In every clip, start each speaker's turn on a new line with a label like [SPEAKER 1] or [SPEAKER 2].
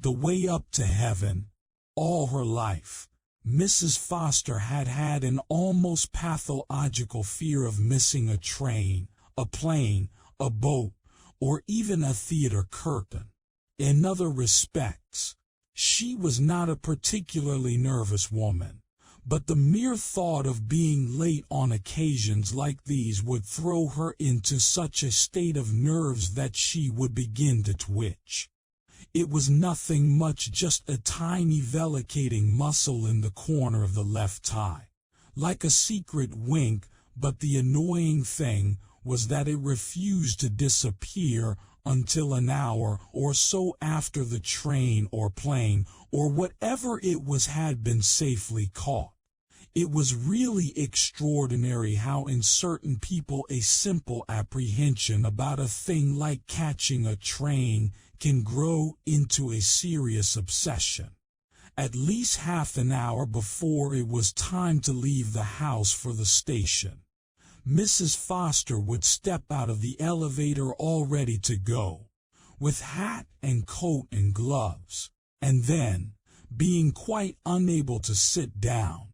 [SPEAKER 1] the way up to heaven. All her life, Mrs. Foster had had an almost pathological fear of missing a train, a plane, a boat, or even a theater curtain. In other respects, she was not a particularly nervous woman, but the mere thought of being late on occasions like these would throw her into such a state of nerves that she would begin to twitch. It was nothing much, just a tiny vellicating muscle in the corner of the left thigh, like a secret wink, but the annoying thing was that it refused to disappear until an hour or so after the train or plane or whatever it was had been safely caught. It was really extraordinary how in certain people a simple apprehension about a thing like catching a train can grow into a serious obsession. At least half an hour before it was time to leave the house for the station, Mrs. Foster would step out of the elevator all ready to go, with hat and coat and gloves, and then, being quite unable to sit down,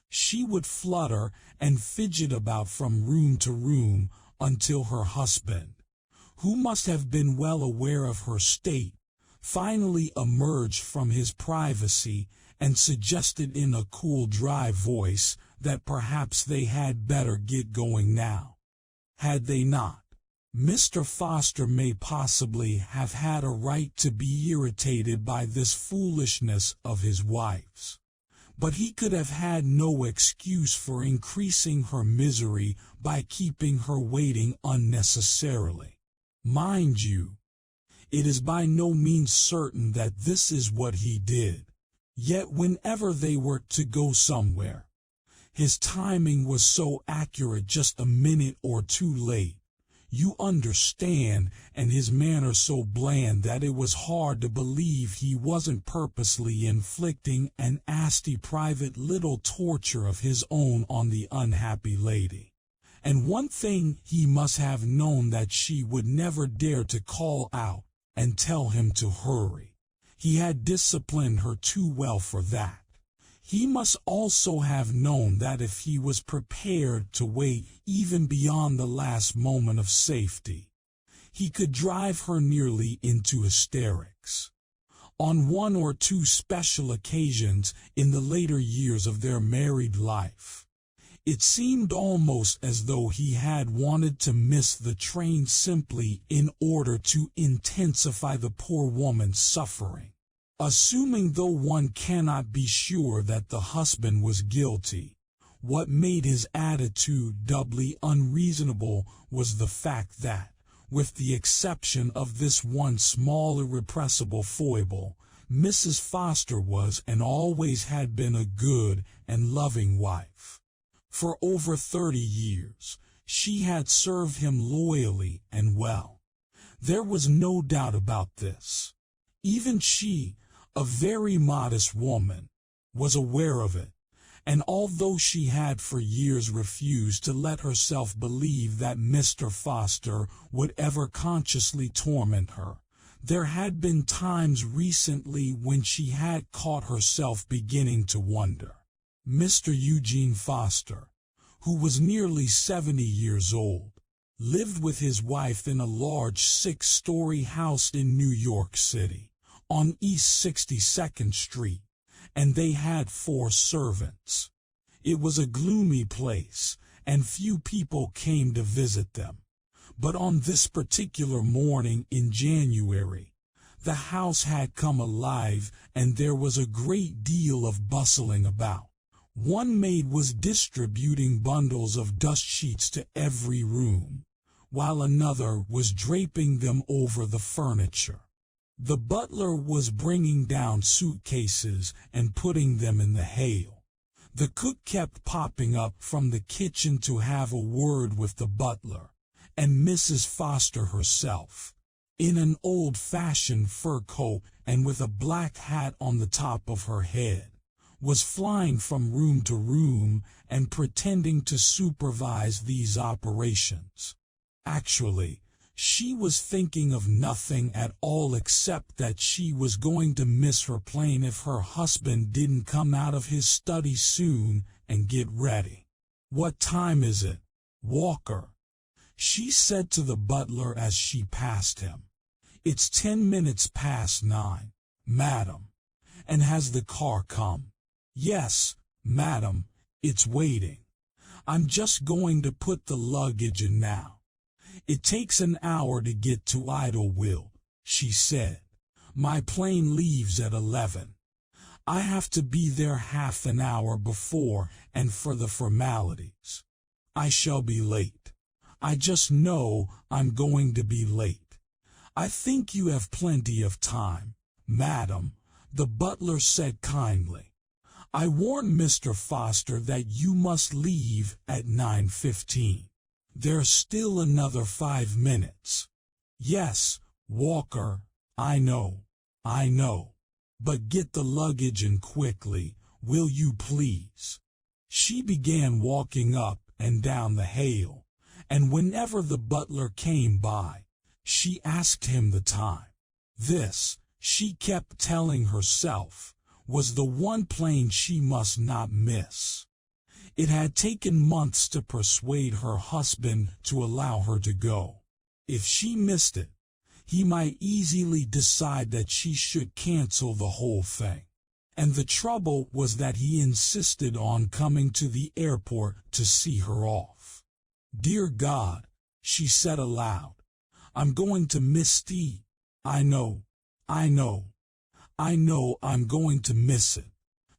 [SPEAKER 1] she would flutter and fidget about from room to room until her husband, who must have been well aware of her state, finally emerged from his privacy and suggested in a cool, dry voice that perhaps they had better get going now. Had they not, Mr. Foster may possibly have had a right to be irritated by this foolishness of his wife's, but he could have had no excuse for increasing her misery by keeping her waiting unnecessarily. Mind you, it is by no means certain that this is what he did, yet whenever they were to go somewhere, his timing was so accurate, just a minute or two late, you understand, and his manner so bland that it was hard to believe he wasn't purposely inflicting an nasty private little torture of his own on the unhappy lady. And one thing he must have known, that she would never dare to call out and tell him to hurry. He had disciplined her too well for that. He must also have known that if he was prepared to wait even beyond the last moment of safety, he could drive her nearly into hysterics. On one or two special occasions in the later years of their married life, it seemed almost as though he had wanted to miss the train simply in order to intensify the poor woman's suffering. Assuming, though one cannot be sure, that the husband was guilty, what made his attitude doubly unreasonable was the fact that, with the exception of this one small irrepressible foible, Mrs. Foster was and always had been a good and loving wife. For over 30 years, she had served him loyally and well. There was no doubt about this. Even she, a very modest woman, was aware of it, and although she had for years refused to let herself believe that Mr. Foster would ever consciously torment her, there had been times recently when she had caught herself beginning to wonder. Mr. Eugene Foster, who was nearly 70 years old, lived with his wife in a large 6-story house in New York City, on East 62nd Street, and they had 4 servants. It was a gloomy place, and few people came to visit them. But on this particular morning in January, the house had come alive, and there was a great deal of bustling about. One maid was distributing bundles of dust sheets to every room, while another was draping them over the furniture. The butler was bringing down suitcases and putting them in the hail. The cook kept popping up from the kitchen to have a word with the butler, and Mrs. Foster herself, in an old-fashioned fur coat and with a black hat on the top of her head, was flying from room to room and pretending to supervise these operations. Actually, She was thinking of nothing at all except that she was going to miss her plane if her husband didn't come out of his study soon and get ready. "What time is it, Walker?" she said to the butler as she passed him. "It's 10 minutes past 9, madam." "And has the car come?" "Yes, madam, it's waiting. I'm just going to put the luggage in now. It takes an hour to get to Idlewild," she said. "My plane leaves at 11. I have to be there half an hour before and for the formalities. I shall be late. I just know I'm going to be late." "I think you have plenty of time, madam," the butler said kindly. "I warned Mr. Foster that you must leave at 9:15. There's still another 5 minutes. "Yes, Walker, I know. But get the luggage in quickly, will you please?" She began walking up and down the aisle, and whenever the butler came by, she asked him the time. This, she kept telling herself, was the one plane she must not miss. It had taken months to persuade her husband to allow her to go. If she missed it, he might easily decide that she should cancel the whole thing. And the trouble was that he insisted on coming to the airport to see her off. "Dear God," she said aloud, "I'm going to miss Steve. I know I'm going to miss it."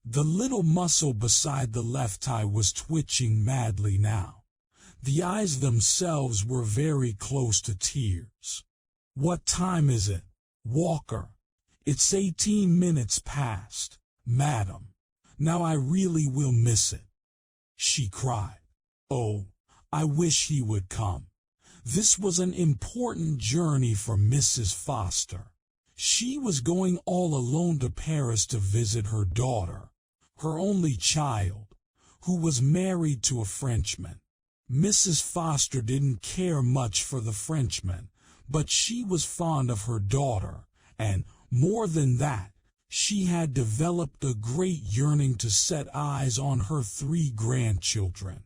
[SPEAKER 1] The little muscle beside the left eye was twitching madly now. The eyes themselves were very close to tears. "What time is it, Walker?" "It's 18 minutes past, madam. Now I really will miss it," she cried. Oh, I wish he would come. This was an important journey for Mrs. Foster. She was going all alone to Paris to visit her daughter, her only child, who was married to a Frenchman. Mrs. Foster didn't care much for the Frenchman, but she was fond of her daughter, and, more than that, she had developed a great yearning to set eyes on her 3 grandchildren.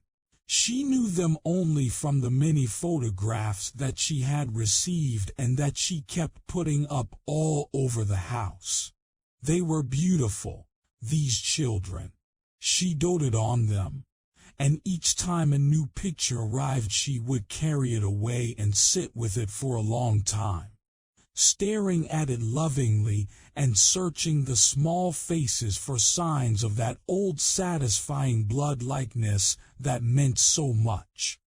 [SPEAKER 1] She knew them only from the many photographs that she had received and that she kept putting up all over the house. They were beautiful, these children. She doted on them, and each time a new picture arrived she would carry it away and sit with it for a long time, staring at it lovingly and searching the small faces for signs of that old satisfying blood-likeness that meant so much.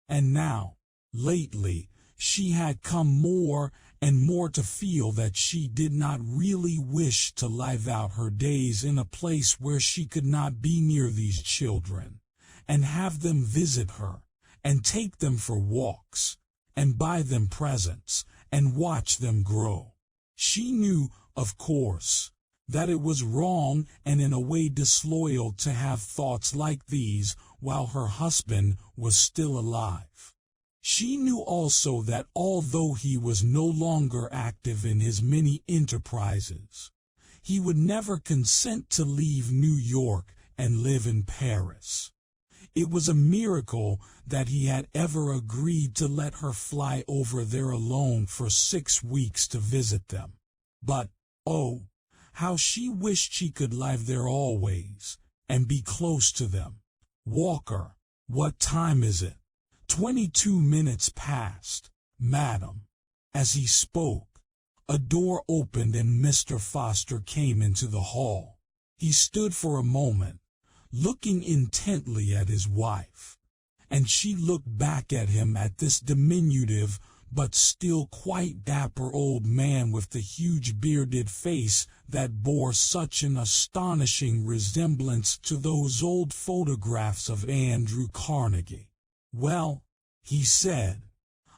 [SPEAKER 1] And now, lately, she had come more and more to feel that she did not really wish to live out her days in a place where she could not be near these children, and have them visit her, and take them for walks, and buy them presents, and watch them grow. She knew, of course, that it was wrong and in a way disloyal to have thoughts like these while her husband was still alive. She knew also that although he was no longer active in his many enterprises, he would never consent to leave New York and live in Paris. It was a miracle that he had ever agreed to let her fly over there alone for 6 weeks to visit them. But, oh, how she wished she could live there always, and be close to them. "Walker, what time is it?" 22 minutes past, madam." As he spoke, a door opened and Mr. Foster came into the hall. He stood for a moment, looking intently at his wife, and she looked back at him, at this diminutive but still quite dapper old man with the huge bearded face that bore such an astonishing resemblance to those old photographs of Andrew Carnegie. "Well," he said,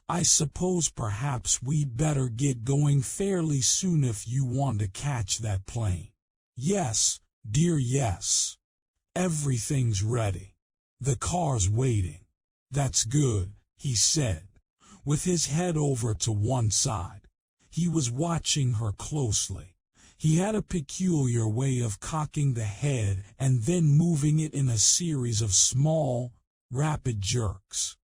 [SPEAKER 1] "I suppose perhaps we'd better get going fairly soon if you want to catch that plane." "Yes, dear, yes. Everything's ready. The car's waiting." "That's good," he said. with his head over to one side. He was watching her closely. He had a peculiar way of cocking the head and then moving it in a series of small, rapid jerks.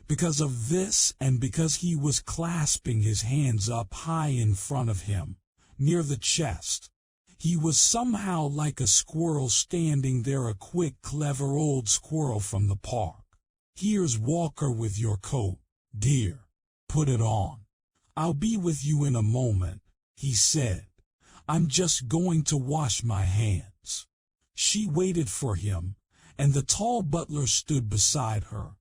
[SPEAKER 1] Because of this, and because he was clasping his hands up high in front of him, near the chest, he was somehow like a squirrel standing there, a quick, clever old squirrel from the park. "Here's Walker with your coat, dear. Put it on. I'll be with you in a moment," he said. "I'm just going to wash my hands." She waited for him, and the tall butler stood beside her,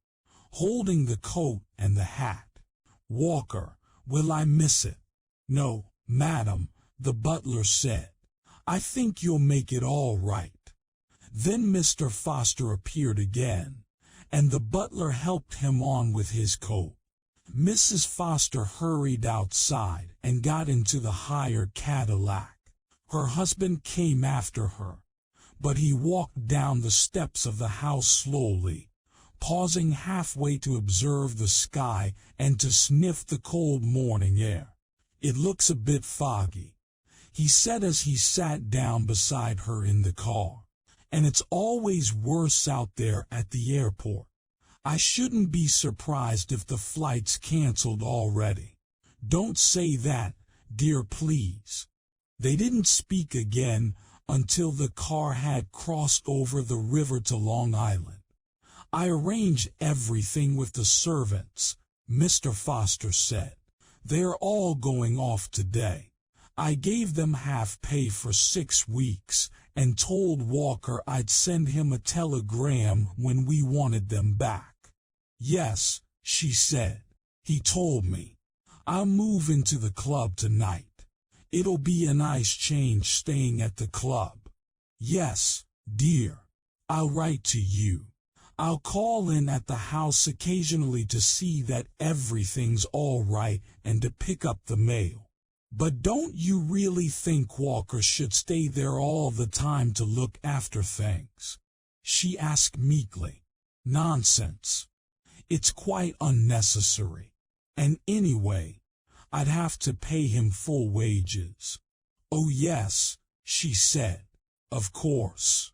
[SPEAKER 1] holding the coat and the hat. "Walker, will I miss it?" "No, madam," the butler said. "I think you'll make it all right." Then Mr. Foster appeared again, and the butler helped him on with his coat. Mrs. Foster hurried outside and got into the hired Cadillac. Her husband came after her, but he walked down the steps of the house slowly, pausing halfway to observe the sky and to sniff the cold morning air. "It looks a bit foggy," he said as he sat down beside her in the car. "And it's always worse out there at the airport. I shouldn't be surprised if the flight's canceled already." "Don't say that, dear, please." They didn't speak again until the car had crossed over the river to Long Island. "I arranged everything with the servants," Mr. Foster said. "They're all going off today. I gave them half pay for 6 weeks and told Walker I'd send him a telegram when we wanted them back." "Yes," she said. "He told me. I'll move into the club tonight. It'll be a nice change staying at the club." "Yes, dear. I'll write to you. I'll call in at the house occasionally to see that everything's all right and to pick up the mail." "But don't you really think Walker should stay there all the time to look after things?" she asked meekly. "Nonsense. It's quite unnecessary. And anyway, I'd have to pay him full wages." "Oh yes," she said. "Of course.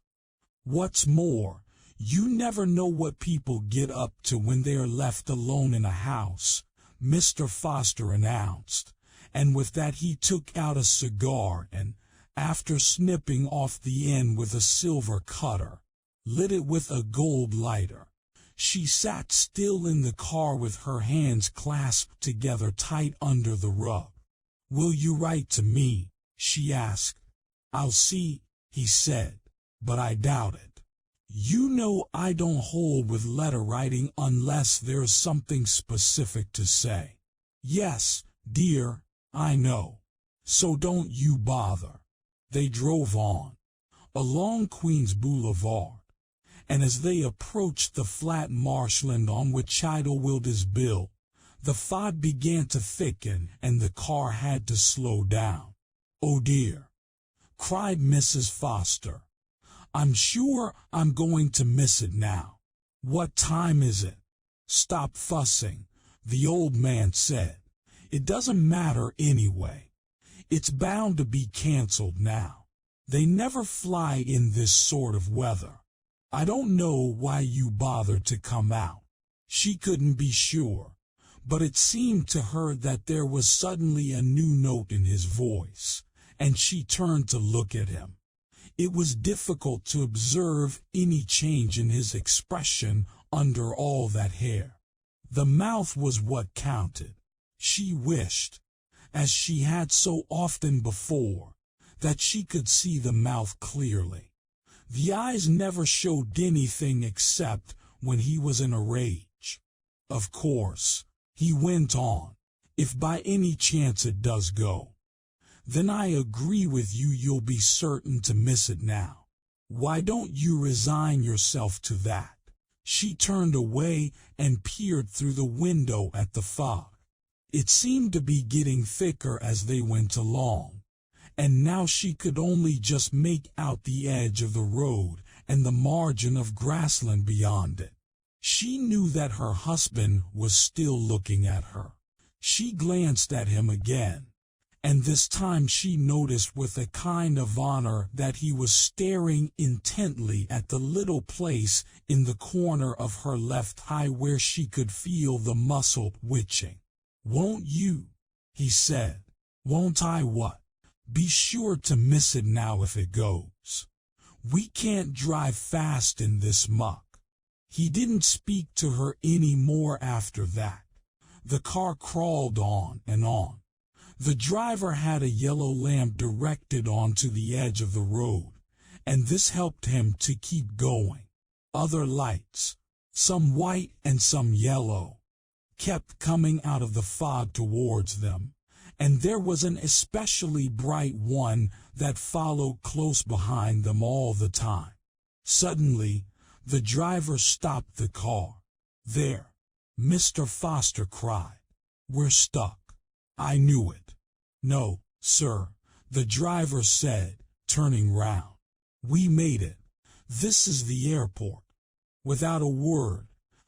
[SPEAKER 1] What's more, you never know what people get up to when they are left alone in a house," Mr. Foster announced, and with that he took out a cigar and, after snipping off the end with a silver cutter, lit it with a gold lighter. She sat still in the car with her hands clasped together tight under the rug. "Will you write to me?" she asked. "I'll see," he said, "but I doubt it. You know I don't hold with letter writing unless there's something specific to say." "Yes, dear, I know. So don't you bother." They drove on, along Queens Boulevard, and as they approached the flat marshland on which Idlewild is built, the fog began to thicken and the car had to slow down. "Oh dear," cried Mrs. Foster. "I'm sure I'm going to miss it now." "What time is it?" "Stop fussing," the old man said. "It doesn't matter anyway. It's bound to be canceled now. They never fly in this sort of weather. I don't know why you bothered to come out." She couldn't be sure, but it seemed to her that there was suddenly a new note in his voice, and she turned to look at him. It was difficult to observe any change in his expression under all that hair. The mouth was what counted. She wished, as she had so often before, that she could see the mouth clearly. The eyes never showed anything except when he was in a rage. "Of course," he went on, "if by any chance it does go, then I agree with you you'll be certain to miss it now. Why don't you resign yourself to that?" She turned away and peered through the window at the fog. It seemed to be getting thicker as they went along, and now she could only just make out the edge of the road and the margin of grassland beyond it. She knew that her husband was still looking at her. She glanced at him again, and this time she noticed with a kind of honor that he was staring intently at the little place in the corner of her left eye where she could feel the muscle twitching. "Won't you?" he said. "Won't I what? Be sure to miss it now if it goes. We can't drive fast in this muck." He didn't speak to her any more after that. The car crawled on and on. The driver had a yellow lamp directed onto the edge of the road, and this helped him to keep going. Other lights, some white and some yellow, kept coming out of the fog towards them, and there was an especially bright one that followed close behind them all the time. Suddenly, the driver stopped the car. "There," Mr. Foster cried. "We're stuck." "I knew it." "No, sir," the driver said, turning round. "We made it. This is the airport." Without a word,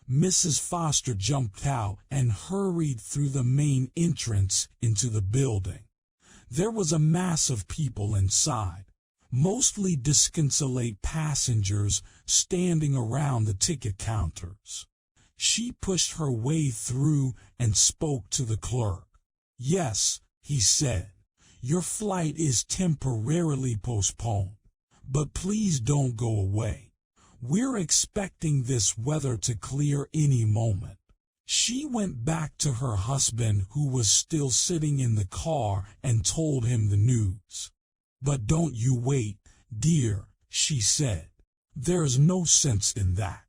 [SPEAKER 1] Mrs. Foster jumped out and hurried through the main entrance into the building. There was a mass of people inside, mostly disconsolate passengers standing around the ticket counters. She pushed her way through and spoke to the clerk. "Yes," he said, "your flight is temporarily postponed, but please don't go away. We're expecting this weather to clear any moment." She went back to her husband, who was still sitting in the car, and told him the news. "But don't you wait, dear," she said. "There's no sense in that."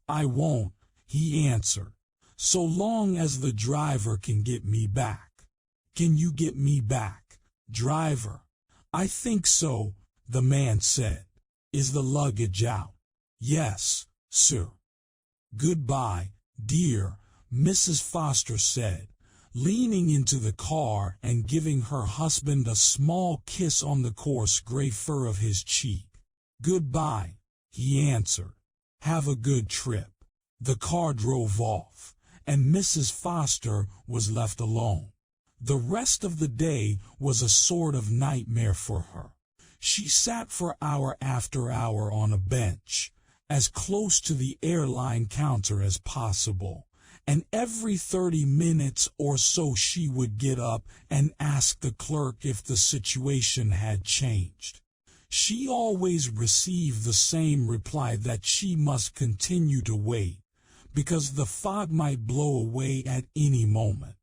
[SPEAKER 1] "I won't," he answered, "so long as the driver can get me back." "Can you get me back, driver?" "I think so," the man said. "Is the luggage out?" "Yes, sir." "Goodbye, dear," Mrs. Foster said, leaning into the car and giving her husband a small kiss on the coarse gray fur of his cheek. "Goodbye," he answered. "Have a good trip." The car drove off, and Mrs. Foster was left alone. The rest of the day was a sort of nightmare for her. She sat for hour after hour on a bench, as close to the airline counter as possible, and every 30 minutes or so she would get up and ask the clerk if the situation had changed. She always received the same reply, that she must continue to wait, because the fog might blow away at any moment.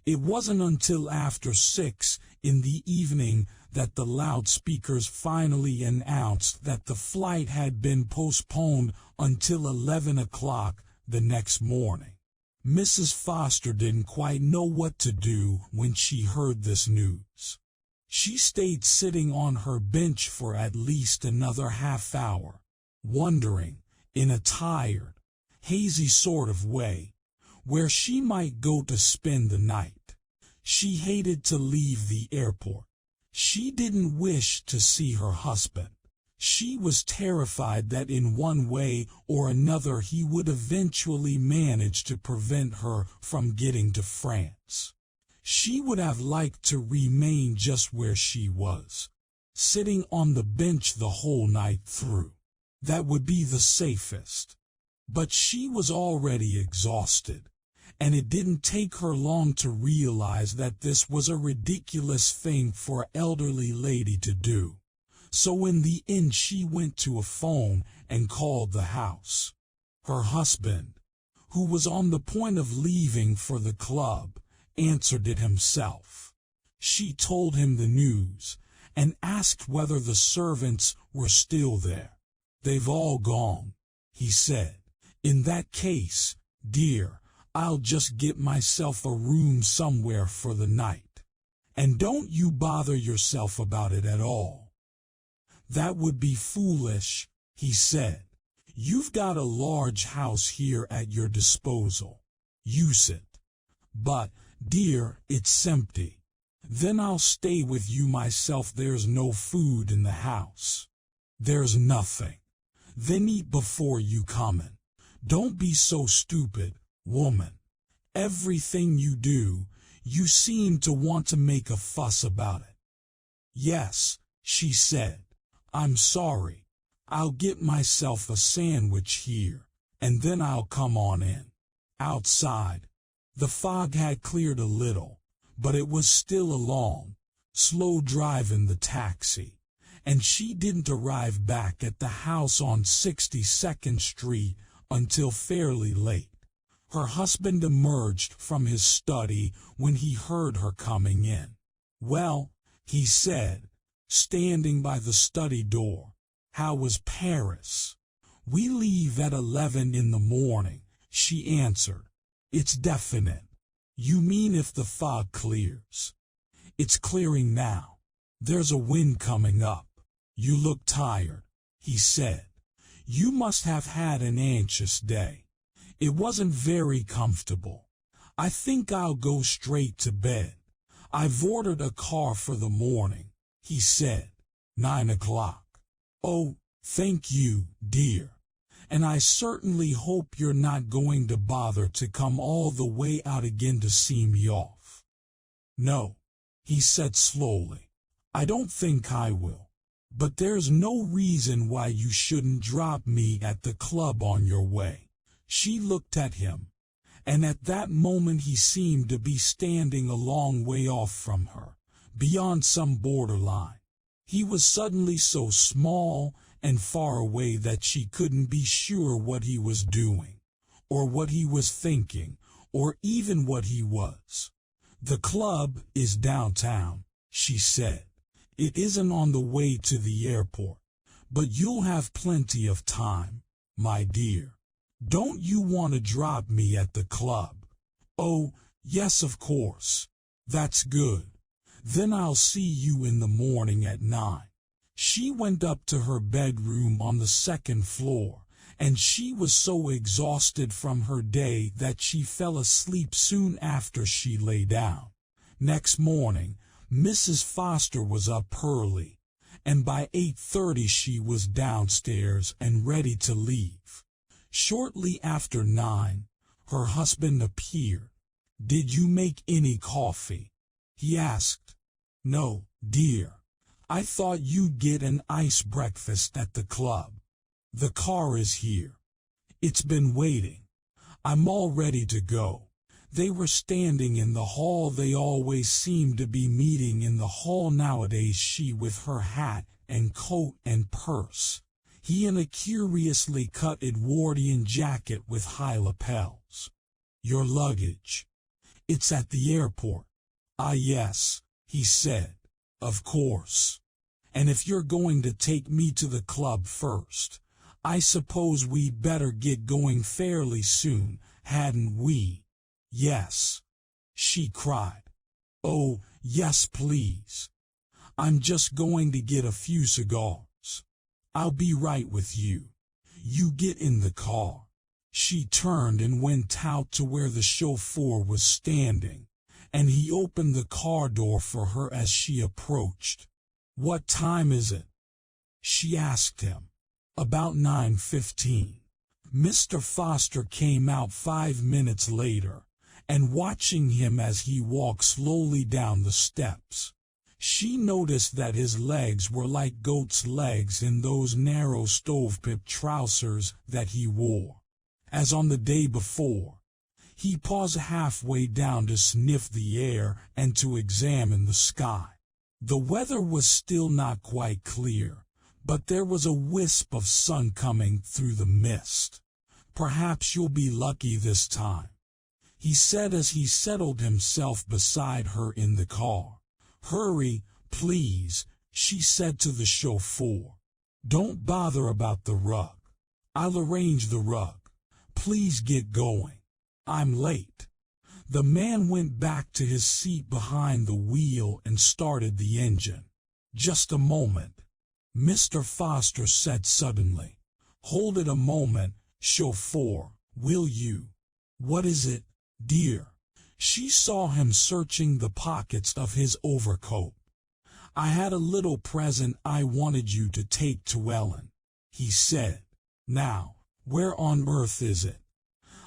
[SPEAKER 1] It wasn't until after 6 in the evening that the loudspeakers finally announced that the flight had been postponed until 11 o'clock the next morning. Mrs. Foster didn't quite know what to do when she heard this news. She stayed sitting on her bench for at least another half hour, wondering, in a tired, hazy sort of way, where she might go to spend the night. She hated to leave the airport. She didn't wish to see her husband. She was terrified that in one way or another he would eventually manage to prevent her from getting to France. She would have liked to remain just where she was, sitting on the bench the whole night through. That would be the safest. But she was already exhausted, and it didn't take her long to realize that this was a ridiculous thing for an elderly lady to do. So in the end she went to a phone and called the house. Her husband, who was on the point of leaving for the club, answered it himself. She told him the news and asked whether the servants were still there. "They've all gone," he said. "In that case, dear, I'll just get myself a room somewhere for the night. And don't you bother yourself about it at all." "That would be foolish," he said. "You've got a large house here at your disposal. Use it." "But, dear, it's empty." "Then I'll stay with you myself. There's no food in the house." "There's nothing." "Then eat before you come in. Don't be so stupid, woman. Everything you do, you seem to want to make a fuss about it. Yes, she said. I'm sorry. I'll get myself a sandwich here, and then I'll come on in. Outside, the fog had cleared a little, but it was still a long, slow drive in the taxi, and she didn't arrive back at the house on 62nd Street until fairly late. Her husband emerged from his study when he heard her coming in. Well, he said, standing by the study door, how was Paris? We leave at 11 in the morning, she answered. It's definite. You mean if the fog clears? It's clearing now. There's a wind coming up. You look tired, he said. You must have had an anxious day. It wasn't very comfortable. I think I'll go straight to bed. I've ordered a car for the morning, he said. 9 o'clock. Oh, thank you, dear. And I certainly hope you're not going to bother to come all the way out again to see me off. No, he said slowly. I don't think I will. But there's no reason why you shouldn't drop me at the club on your way. She looked at him, and at that moment he seemed to be standing a long way off from her, beyond some borderline. He was suddenly so small and far away that she couldn't be sure what he was doing, or what he was thinking, or even what he was. The club is downtown, she said. It isn't on the way to the airport, but you'll have plenty of time, my dear. Don't you want to drop me at the club? Oh, yes, of course. That's good. Then I'll see you in the morning at 9. She went up to her bedroom on the second floor, and she was so exhausted from her day that she fell asleep soon after she lay down. Next morning, Mrs. Foster was up early, and by 8:30 she was downstairs and ready to leave. Shortly after 9, her husband appeared. Did you make any coffee? He asked. No, dear. I thought you'd get an iced breakfast at the club. The car is here. It's been waiting. I'm all ready to go. They were standing in the hall. They always seem to be meeting in the hall nowadays, she with her hat and coat and purse. He in a curiously cut Edwardian jacket with high lapels. Your luggage. It's at the airport. Ah, yes, he said. Of course. And if you're going to take me to the club first, I suppose we'd better get going fairly soon, hadn't we? Yes, she cried. Oh, yes, please. I'm just going to get a few cigars. I'll be right with you. You get in the car. She turned and went out to where the chauffeur was standing, and he opened the car door for her as she approached. What time is it? She asked him. About 9:15. Mr. Foster came out 5 minutes later, and watching him as he walked slowly down the steps, she noticed that his legs were like goat's legs in those narrow stove-pipe trousers that he wore. As on the day before, he paused halfway down to sniff the air and to examine the sky. The weather was still not quite clear, but there was a wisp of sun coming through the mist. Perhaps you'll be lucky this time, he said as he settled himself beside her in the car. Hurry, please, she said to the chauffeur. Don't bother about the rug. I'll arrange the rug. Please get going. I'm late. The man went back to his seat behind the wheel and started the engine. Just a moment, Mr. Foster said suddenly. Hold it a moment, chauffeur, will you? What is it, dear? She saw him searching the pockets of his overcoat. I had a little present I wanted you to take to Ellen, he said. Now, Where on earth is it?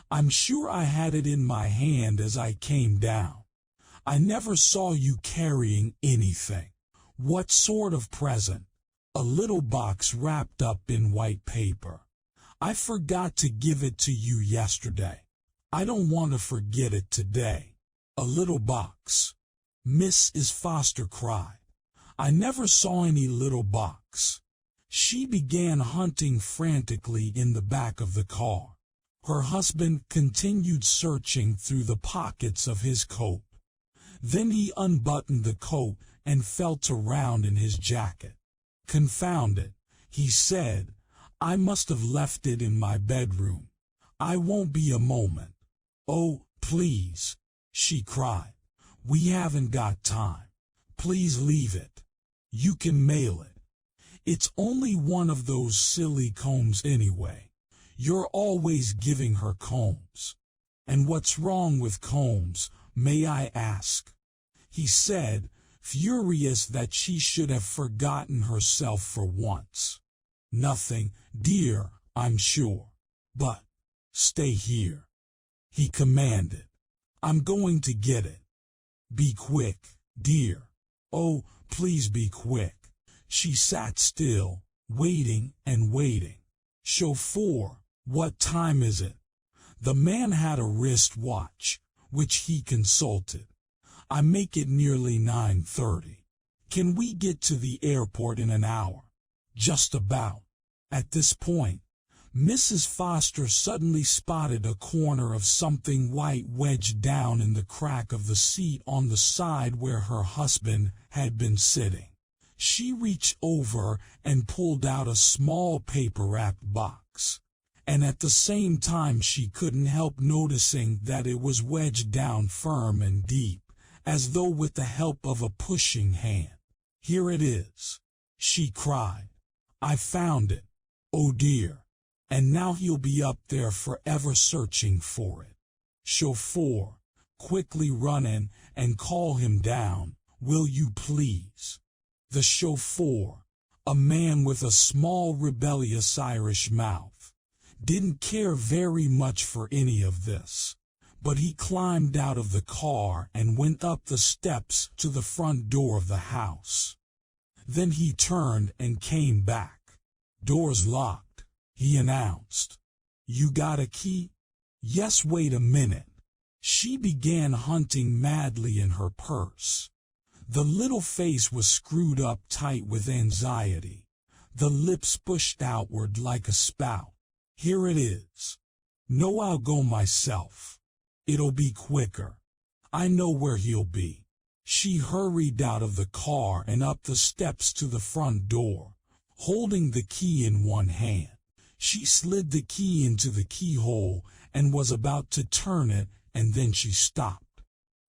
[SPEAKER 1] I'm sure I had it in my hand as I came down. I never saw you carrying anything. What sort of present? A little box wrapped up in white paper. I forgot to give it to you yesterday. I don't want to forget it today. A little box. Mrs. Foster cried. I never saw any little box. She began hunting frantically in the back of the car. Her husband continued searching through the pockets of his coat. Then he unbuttoned the coat and felt around in his jacket. Confound it, he said. I must have left it in my bedroom. I won't be a moment. Oh, please, she cried. We haven't got time. Please leave it. You can mail it. It's only one of those silly combs anyway. You're always giving her combs. And what's wrong with combs, may I ask? He said, furious that she should have forgotten herself for once. Nothing, dear, I'm sure. But, stay here. He commanded. I'm going to get it. Be quick, dear. Oh, please be quick. She sat still, waiting and waiting. Chauffeur, what time is it? The man had a wristwatch, which he consulted. I make it nearly 9:30. Can we get to the airport in an hour? Just about. At this point, Mrs. Foster suddenly spotted a corner of something white wedged down in the crack of the seat on the side where her husband had been sitting. She reached over and pulled out a small paper-wrapped box. And at the same time she couldn't help noticing that it was wedged down firm and deep, as though with the help of a pushing hand. Here it is, she cried. I found it. Oh dear. And now he'll be up there forever searching for it. Chauffeur, quickly run in and call him down, will you please? The chauffeur, a man with a small rebellious Irish mouth, didn't care very much for any of this, but he climbed out of the car and went up the steps to the front door of the house. Then he turned and came back. Door's locked, he announced. You got a key? Yes, wait a minute. She began hunting madly in her purse. The little face was screwed up tight with anxiety, the lips pushed outward like a spout. Here it is. No, I'll go myself. It'll be quicker. I know where he'll be. She hurried out of the car and up the steps to the front door, holding the key in one hand. She slid the key into the keyhole and was about to turn it, and then she stopped.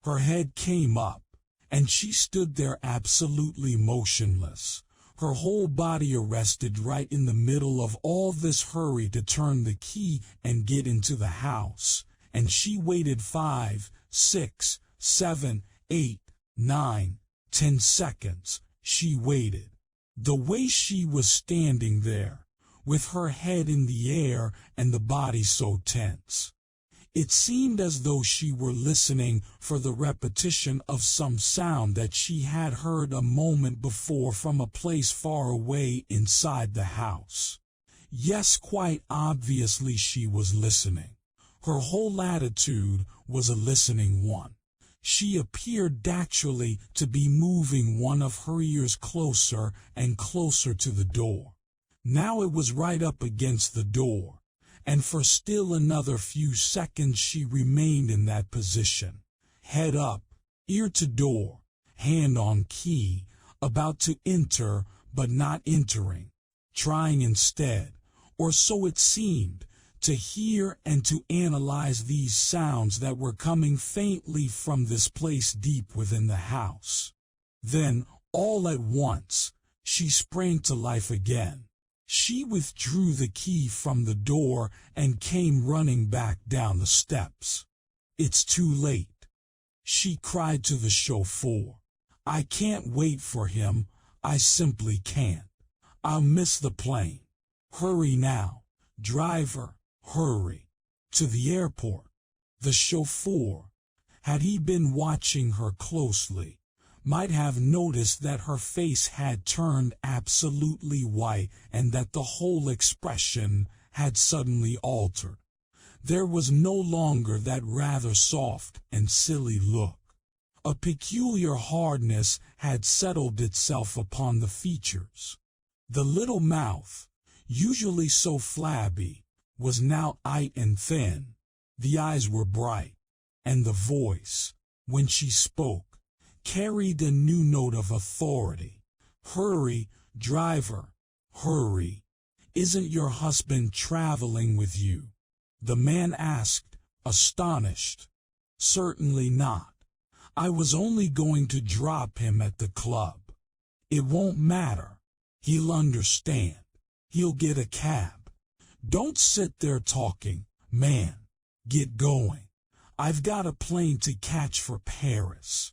[SPEAKER 1] Her head came up, and she stood there absolutely motionless, her whole body arrested right in the middle of all this hurry to turn the key and get into the house. And she waited 5, 6, 7, 8, 9, 10 seconds. She waited. The way she was standing there, with her head in the air and the body so tense. It seemed as though she were listening for the repetition of some sound that she had heard a moment before from a place far away inside the house. Yes, quite obviously she was listening. Her whole attitude was a listening one. She appeared actually to be moving one of her ears closer and closer to the door. Now it was right up against the door, and for still another few seconds she remained in that position, head up, ear to door, hand on key, about to enter but not entering, trying instead, or so it seemed, to hear and to analyze these sounds that were coming faintly from this place deep within the house. Then, all at once, she sprang to life again. She withdrew the key from the door and came running back down the steps. It's too late, she cried to the chauffeur. I can't wait for him, I simply can't. I'll miss the plane. Hurry now, driver, Hurry. To the airport. The chauffeur, had he been watching her closely, might have noticed that her face had turned absolutely white and that the whole expression had suddenly altered. There was no longer that rather soft and silly look. A peculiar hardness had settled itself upon the features. The little mouth, usually so flabby, was now tight and thin. The eyes were bright, and the voice, when she spoke, carried a new note of authority. Hurry, driver, hurry. Isn't your husband traveling with you? The man asked, astonished. Certainly not. I was only going to drop him at the club. It won't matter. He'll understand. He'll get a cab. Don't sit there talking, man. Get going. I've got a plane to catch for Paris.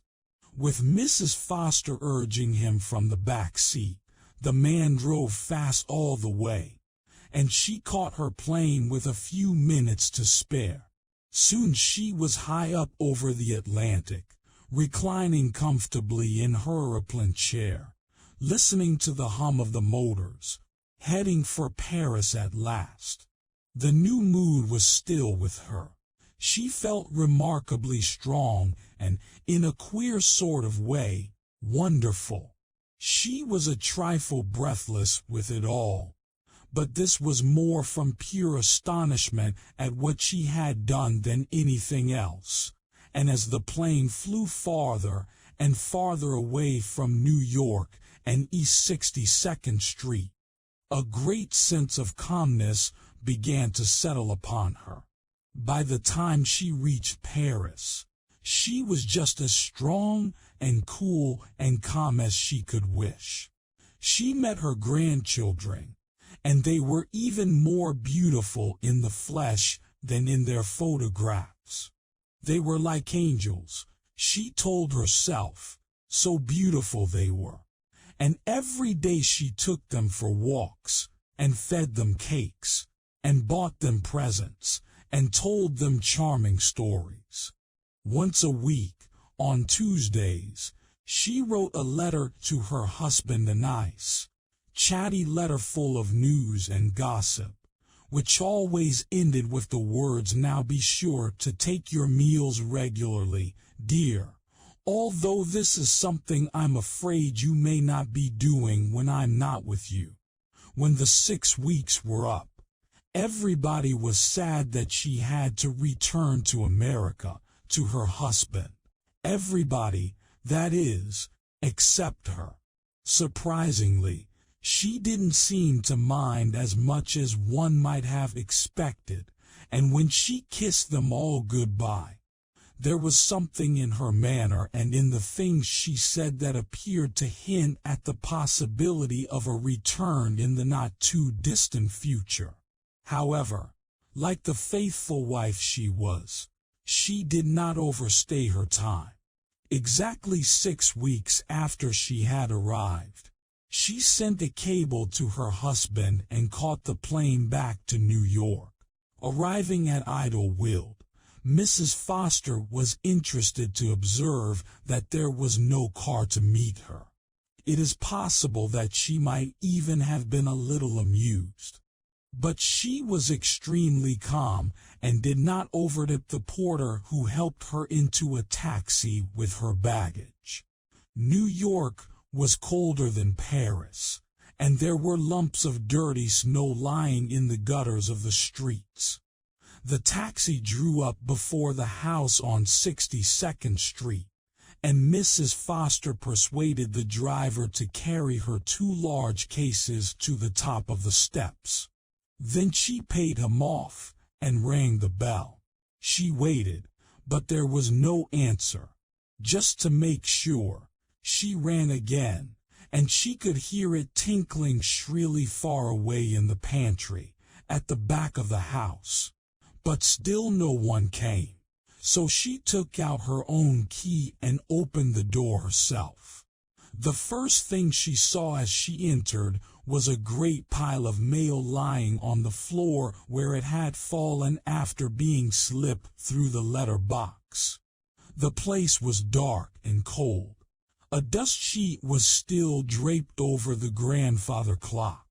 [SPEAKER 1] With Mrs. Foster urging him from the back seat, the man drove fast all the way, and she caught her plane with a few minutes to spare. Soon she was high up over the Atlantic, reclining comfortably in her airplane chair, listening to the hum of the motors, heading for Paris at last. The new mood was still with her. She felt remarkably strong and, in a queer sort of way, wonderful. She was a trifle breathless with it all, but this was more from pure astonishment at what she had done than anything else. And as the plane flew farther and farther away from New York and East 62nd Street, a great sense of calmness began to settle upon her. By the time she reached Paris, she was just as strong and cool and calm as she could wish. She met her grandchildren, and they were even more beautiful in the flesh than in their photographs. They were like angels, she told herself, so beautiful they were. And every day she took them for walks, and fed them cakes, and bought them presents, and told them charming stories. Once a week, on Tuesdays, she wrote a letter to her husband, a nice, chatty letter full of news and gossip, which always ended with the words, "Now be sure to take your meals regularly, dear, although this is something I'm afraid you may not be doing when I'm not with you." When the 6 weeks were up, everybody was sad that she had to return to America, to her husband. Everybody, that is, except her. Surprisingly, she didn't seem to mind as much as one might have expected, and when she kissed them all goodbye, there was something in her manner and in the things she said that appeared to hint at the possibility of a return in the not-too-distant future. However, like the faithful wife she was, she did not overstay her time. Exactly 6 weeks after she had arrived, she sent a cable to her husband and caught the plane back to New York. Arriving at Idlewild, Mrs. Foster was interested to observe that there was no car to meet her. It is possible that she might even have been a little amused. But she was extremely calm and did not overtip the porter who helped her into a taxi with her baggage. New York was colder than Paris, and there were lumps of dirty snow lying in the gutters of the streets. The taxi drew up before the house on 62nd Street, and Mrs. Foster persuaded the driver to carry her 2 large cases to the top of the steps. Then she paid him off and rang the bell. She waited, but there was no answer. Just to make sure, she rang again, and she could hear it tinkling shrilly far away in the pantry, at the back of the house. But still no one came, so she took out her own key and opened the door herself. The first thing she saw as she entered was a great pile of mail lying on the floor where it had fallen after being slipped through the letter box. The place was dark and cold. A dust sheet was still draped over the grandfather clock.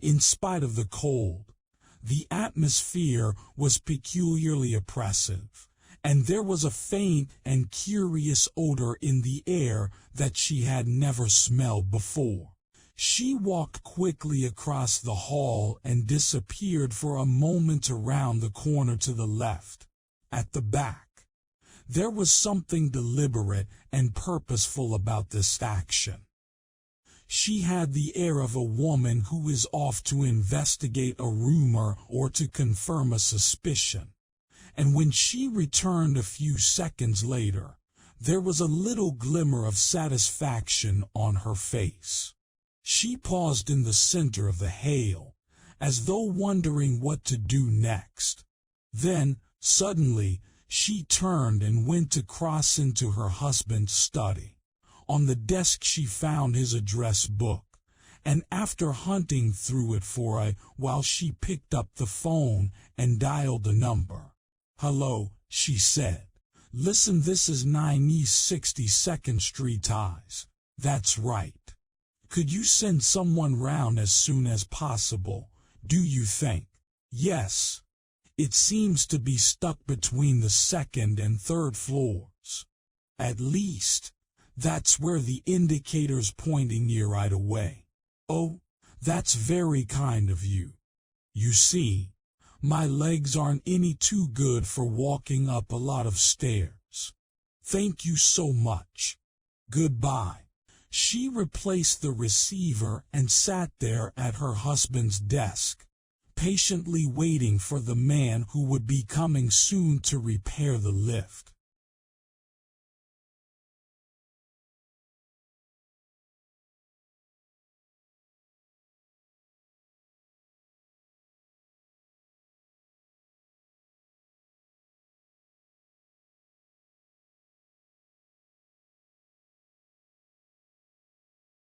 [SPEAKER 1] In spite of the cold, the atmosphere was peculiarly oppressive, and there was a faint and curious odor in the air that she had never smelled before. She walked quickly across the hall and disappeared for a moment around the corner to the left. At the back, there was something deliberate and purposeful about this action. She had the air of a woman who is off to investigate a rumor or to confirm a suspicion. And when she returned a few seconds later, there was a little glimmer of satisfaction on her face. She paused in the center of the hail, as though wondering what to do next. Then, suddenly, she turned and went to cross into her husband's study. On the desk she found his address book, and after hunting through it for a while she picked up the phone and dialed the number. "Hello," she said. "Listen, this is 9 East 62nd Street Ties. That's right. Could you send someone round as soon as possible, do you think?" "Yes. It seems to be stuck between the second and third floors. At least, that's where the indicator's pointing you right away." "Oh, that's very kind of you. You see, my legs aren't any too good for walking up a lot of stairs. Thank you so much. Goodbye." She replaced the receiver and sat there at her husband's desk, patiently waiting for the man who would be coming soon to repair the lift.